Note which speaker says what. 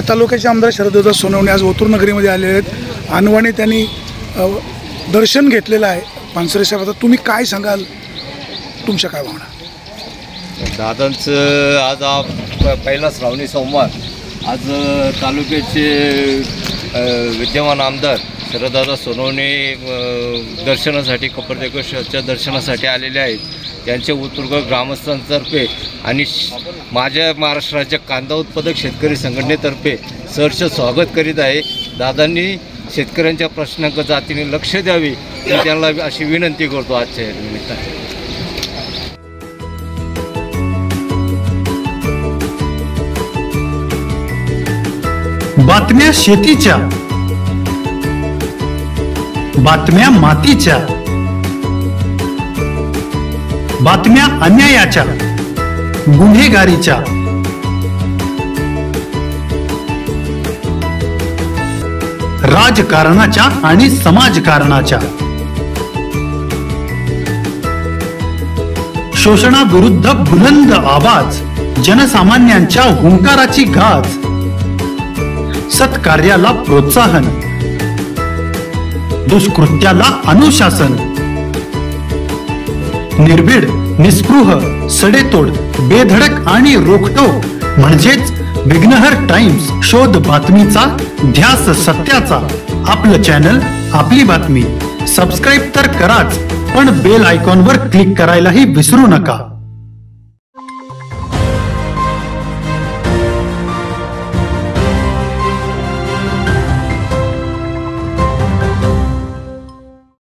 Speaker 1: तालुक्याचे आमदार शरददादा सोनवणे आज ओतूर नगरीमध्ये आले आहेत। अनवाणी त्यांनी दर्शन घेतलेलं आहे पानसरे साहेब। आता तुम्ही काय सांगाल, तुमच्या काय भावना?
Speaker 2: दादांचं आज पहिला श्रावणी सोमवार, आज तालुक्याचे विद्यमान आमदार शरददादा सोनवणे दर्शनासाठी कपर्देश्वराच्या दर्शनासाठी आलेले आहेत। त्यांच्या ओतूरगाव ग्रामस्थांतर्फे आणि माझ्या महाराष्ट्र राज्य कांदा उत्पादक शेतकरी संघटनेतर्फे सहर्ष स्वागत करीत आहे। दादांनी शेतकऱ्यांच्या प्रश्नांकडे जातीने लक्ष द्यावे ही त्यांना अशी विनंती करतो आजच्या निमित्ताने।
Speaker 3: बातम्या शेतीच्या, बातम्या मातीच्या, बातम्या अन्यायाच्या, गुन्हेगारीच्या, राजकारणाच्या आणि समाजकारणाच्या, शोषणाविरुद्ध बुलंद आवाज, जनसामान्यांच्या हुंकाराची गाज, सत्कार्याला प्रोत्साहन, दुष्कृत्याला अनुशासन, निर्भीड, निस्पृह, सडेतोड, बेधडक आणि रोखटोक म्हणजेच विघ्नहर टाइम्स। शोध बातमीचा, ध्यास सत्याचा। आपलं चॅनल, आपली बातमी। सबस्क्राईब तर कराच, पण बेल आयकॉनवर क्लिक करायलाही विसरू नका।